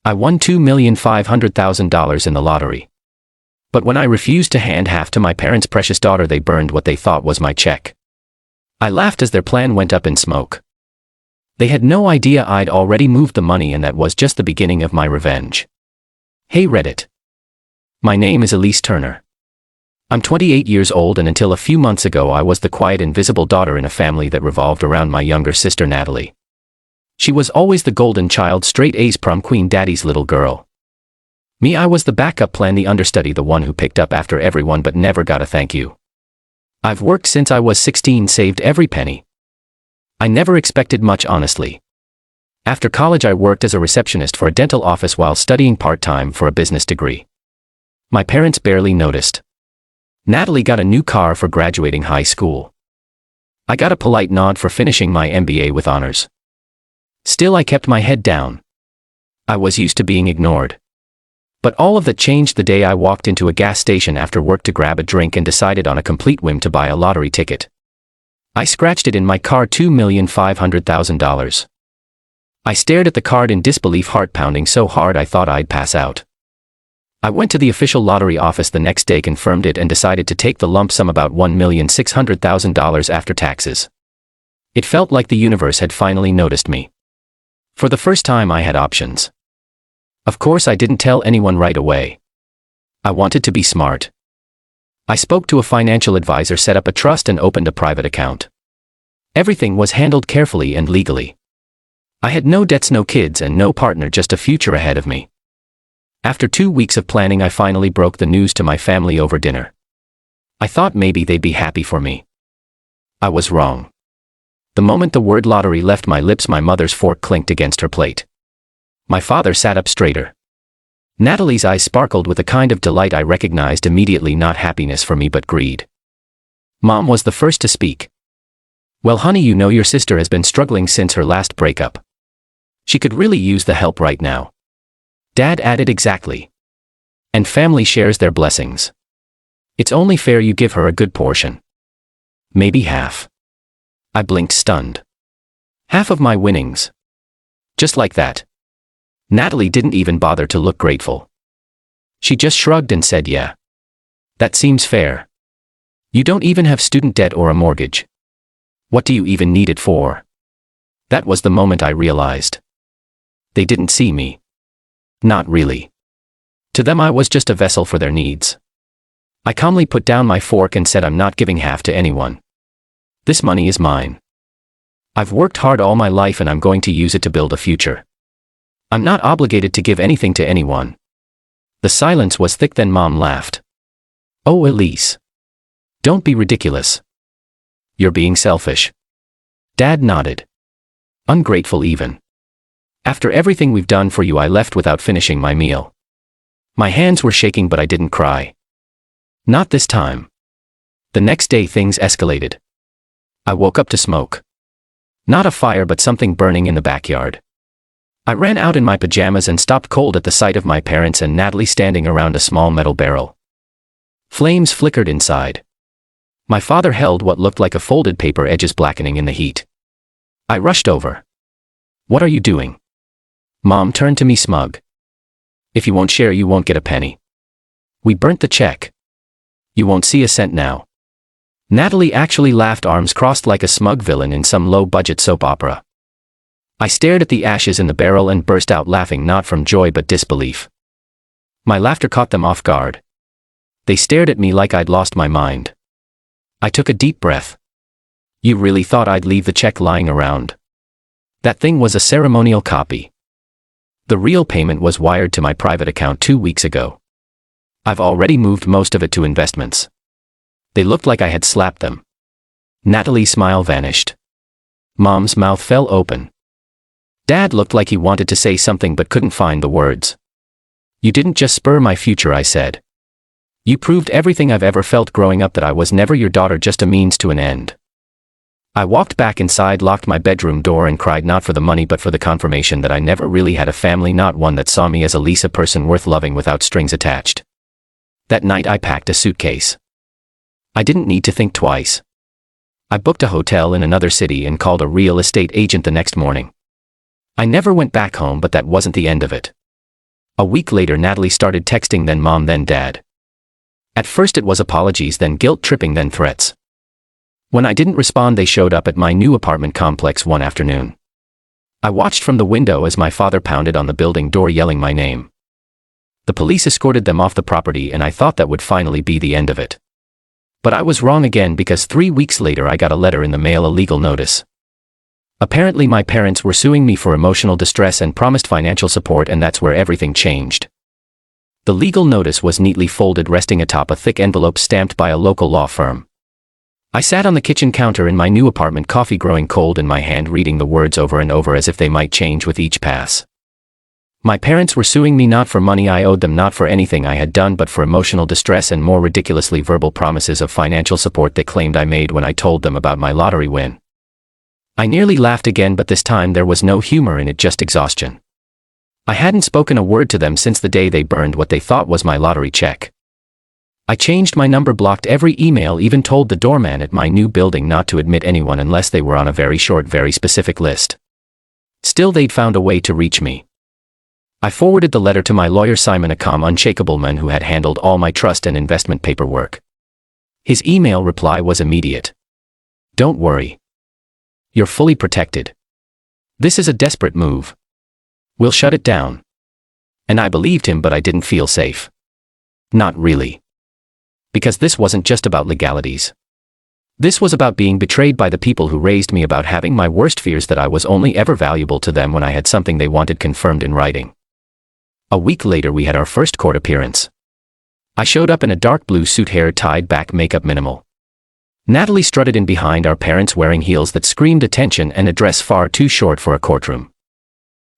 I won $2,500,000 in the lottery. But when I refused to hand half to my parents' precious daughter, they burned what they thought was my check. I laughed as their plan went up in smoke. They had no idea I'd already moved the money, and that was just the beginning of my revenge. Hey Reddit. My name is Elise Turner. I'm 28 years old, and until a few months ago I was the quiet, invisible daughter in a family that revolved around my younger sister Natalie. She was always the golden child, straight A's, prom queen, daddy's little girl. Me, I was the backup plan, the understudy, the one who picked up after everyone but never got a thank you. I've worked since I was 16, saved every penny. I never expected much, honestly. After college I worked as a receptionist for a dental office while studying part-time for a business degree. My parents barely noticed. Natalie got a new car for graduating high school. I got a polite nod for finishing my MBA with honors. Still, I kept my head down. I was used to being ignored. But all of that changed the day I walked into a gas station after work to grab a drink and decided on a complete whim to buy a lottery ticket. I scratched it in my car, $2,500,000. I stared at the card in disbelief, heart pounding so hard I thought I'd pass out. I went to the official lottery office the next day, confirmed it, and decided to take the lump sum, about $1,600,000 after taxes. It felt like the universe had finally noticed me. For the first time I had options. Of course I didn't tell anyone right away. I wanted to be smart. I spoke to a financial advisor, set up a trust, and opened a private account. Everything was handled carefully and legally. I had no debts, no kids, and no partner, just a future ahead of me. After 2 weeks of planning, I finally broke the news to my family over dinner. I thought maybe they'd be happy for me. I was wrong. The moment the word lottery left my lips, my mother's fork clinked against her plate. My father sat up straighter. Natalie's eyes sparkled with a kind of delight I recognized immediately, not happiness for me but greed. Mom was the first to speak. Well, honey, you know your sister has been struggling since her last breakup. She could really use the help right now. Dad added, exactly. And family shares their blessings. It's only fair you give her a good portion. Maybe half. I blinked, stunned. Half of my winnings. Just like that. Natalie didn't even bother to look grateful. She just shrugged and said, yeah. That seems fair. You don't even have student debt or a mortgage. What do you even need it for? That was the moment I realized. They didn't see me. Not really. To them I was just a vessel for their needs. I calmly put down my fork and said, I'm not giving half to anyone. This money is mine. I've worked hard all my life and I'm going to use it to build a future. I'm not obligated to give anything to anyone. The silence was thick, then Mom laughed. Oh, Elise. Don't be ridiculous. You're being selfish. Dad nodded. Ungrateful even. After everything we've done for you, I left without finishing my meal. My hands were shaking, but I didn't cry. Not this time. The next day things escalated. I woke up to smoke. Not a fire, but something burning in the backyard. I ran out in my pajamas and stopped cold at the sight of my parents and Natalie standing around a small metal barrel. Flames flickered inside. My father held what looked like a folded paper, edges blackening in the heat. I rushed over. What are you doing? Mom turned to me, smug. If you won't share, you won't get a penny. We burnt the check. You won't see a cent now. Natalie actually laughed, arms crossed like a smug villain in some low-budget soap opera. I stared at the ashes in the barrel and burst out laughing, not from joy but disbelief. My laughter caught them off guard. They stared at me like I'd lost my mind. I took a deep breath. You really thought I'd leave the check lying around? That thing was a ceremonial copy. The real payment was wired to my private account 2 weeks ago. I've already moved most of it to investments. They looked like I had slapped them. Natalie's smile vanished. Mom's mouth fell open. Dad looked like he wanted to say something but couldn't find the words. You didn't just spur my future, I said. You proved everything I've ever felt growing up, that I was never your daughter, just a means to an end. I walked back inside, locked my bedroom door, and cried, not for the money but for the confirmation that I never really had a family, not one that saw me as a Lisa person worth loving without strings attached. That night I packed a suitcase. I didn't need to think twice. I booked a hotel in another city and called a real estate agent the next morning. I never went back home, but that wasn't the end of it. A week later, Natalie started texting, then mom, then dad. At first it was apologies, then guilt-tripping, then threats. When I didn't respond, they showed up at my new apartment complex one afternoon. I watched from the window as my father pounded on the building door yelling my name. The police escorted them off the property, and I thought that would finally be the end of it. But I was wrong again, because 3 weeks later I got a letter in the mail, a legal notice. Apparently my parents were suing me for emotional distress and promised financial support, and that's where everything changed. The legal notice was neatly folded, resting atop a thick envelope stamped by a local law firm. I sat on the kitchen counter in my new apartment, coffee growing cold in my hand, reading the words over and over as if they might change with each pass. My parents were suing me not for money I owed them, not for anything I had done, but for emotional distress and, more ridiculously, verbal promises of financial support they claimed I made when I told them about my lottery win. I nearly laughed again, but this time there was no humor in it, just exhaustion. I hadn't spoken a word to them since the day they burned what they thought was my lottery check. I changed my number, blocked every email, even told the doorman at my new building not to admit anyone unless they were on a very short, very specific list. Still, they'd found a way to reach me. I forwarded the letter to my lawyer Simon, a calm, unshakable man who had handled all my trust and investment paperwork. His email reply was immediate. "Don't worry. You're fully protected. This is a desperate move. We'll shut it down." And I believed him, but I didn't feel safe. Not really. Because this wasn't just about legalities. This was about being betrayed by the people who raised me, about having my worst fears that I was only ever valuable to them when I had something they wanted confirmed in writing. A week later we had our first court appearance. I showed up in a dark blue suit, hair tied back, makeup minimal. Natalie strutted in behind our parents wearing heels that screamed attention and a dress far too short for a courtroom.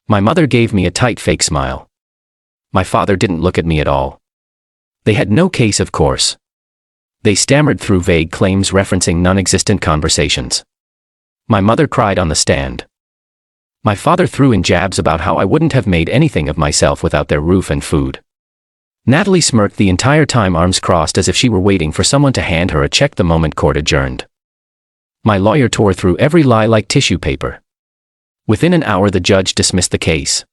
My mother gave me a tight fake smile. My father didn't look at me at all. They had no case, of course. They stammered through vague claims referencing non-existent conversations. My mother cried on the stand. My father threw in jabs about how I wouldn't have made anything of myself without their roof and food. Natalie smirked the entire time, arms crossed as if she were waiting for someone to hand her a check the moment court adjourned. My lawyer tore through every lie like tissue paper. Within an hour the judge dismissed the case.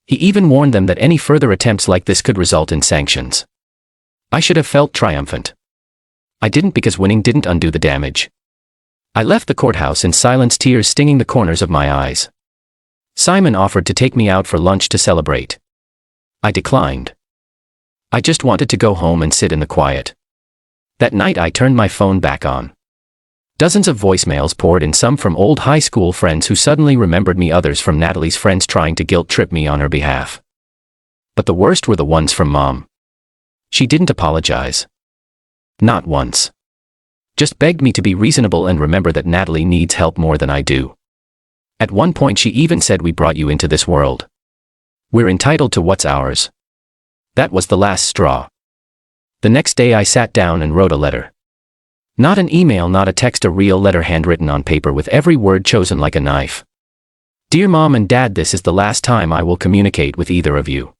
He even warned them that any further attempts like this could result in sanctions. I should have felt triumphant. I didn't, because winning didn't undo the damage. I left the courthouse in silence, tears stinging the corners of my eyes. Simon offered to take me out for lunch to celebrate. I declined. I just wanted to go home and sit in the quiet. That night I turned my phone back on. Dozens of voicemails poured in, some from old high school friends who suddenly remembered me, others from Natalie's friends trying to guilt-trip me on her behalf. But the worst were the ones from Mom. She didn't apologize. Not once. Just begged me to be reasonable and remember that Natalie needs help more than I do. At one point she even said, "We brought you into this world. We're entitled to what's ours." That was the last straw. The next day I sat down and wrote a letter. Not an email, not a text, a real letter, handwritten on paper with every word chosen like a knife. "Dear Mom and Dad, this is the last time I will communicate with either of you.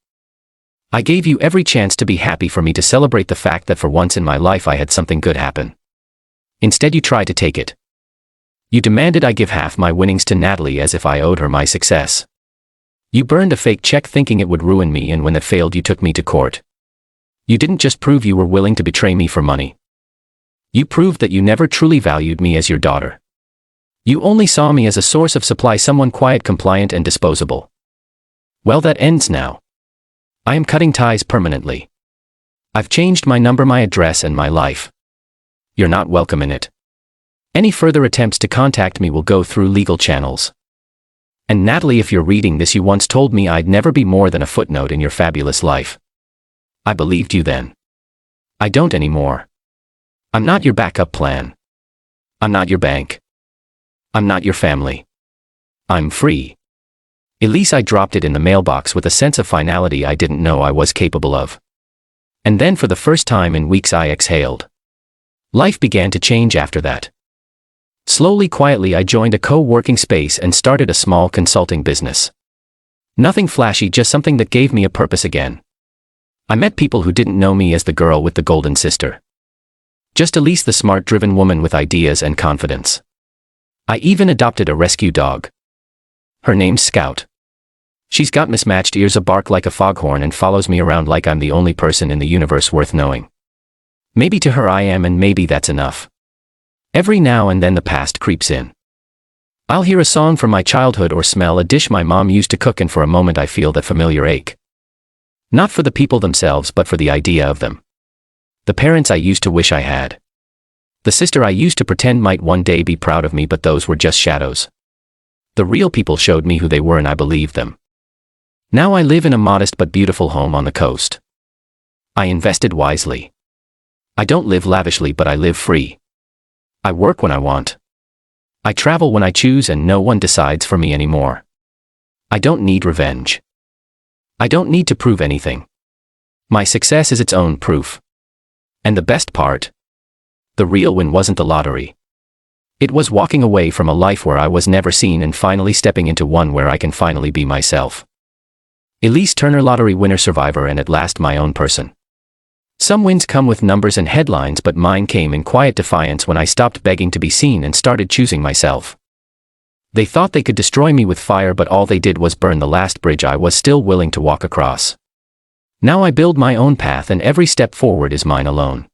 I gave you every chance to be happy, for me to celebrate the fact that for once in my life I had something good happen. Instead you tried to take it. You demanded I give half my winnings to Natalie as if I owed her my success. You burned a fake check thinking it would ruin me, and when that failed you took me to court. You didn't just prove you were willing to betray me for money. You proved that you never truly valued me as your daughter. You only saw me as a source of supply, someone quiet, compliant, and disposable. Well, that ends now. I am cutting ties permanently. I've changed my number, my address, and my life. You're not welcome in it. Any further attempts to contact me will go through legal channels. And Natalie, if you're reading this, you once told me I'd never be more than a footnote in your fabulous life. I believed you then. I don't anymore. I'm not your backup plan. I'm not your bank. I'm not your family. I'm free." Elise, I dropped it in the mailbox with a sense of finality I didn't know I was capable of. And then for the first time in weeks I exhaled. Life began to change after that. Slowly, quietly, I joined a co-working space and started a small consulting business. Nothing flashy, just something that gave me a purpose again. I met people who didn't know me as the girl with the golden sister. Just Elise, the smart, driven woman with ideas and confidence. I even adopted a rescue dog. Her name's Scout. She's got mismatched ears, a bark like a foghorn, and follows me around like I'm the only person in the universe worth knowing. Maybe to her I am, and maybe that's enough. Every now and then the past creeps in. I'll hear a song from my childhood or smell a dish my mom used to cook, and for a moment I feel that familiar ache. Not for the people themselves, but for the idea of them. The parents I used to wish I had. The sister I used to pretend might one day be proud of me, but those were just shadows. The real people showed me who they were and I believed them. Now I live in a modest but beautiful home on the coast. I invested wisely. I don't live lavishly, but I live free. I work when I want. I travel when I choose, and no one decides for me anymore. I don't need revenge. I don't need to prove anything. My success is its own proof. And the best part? The real win wasn't the lottery. It was walking away from a life where I was never seen and finally stepping into one where I can finally be myself. Elise Turner, lottery winner, survivor, and at last my own person. Some wins come with numbers and headlines, but mine came in quiet defiance when I stopped begging to be seen and started choosing myself. They thought they could destroy me with fire, but all they did was burn the last bridge I was still willing to walk across. Now I build my own path, and every step forward is mine alone.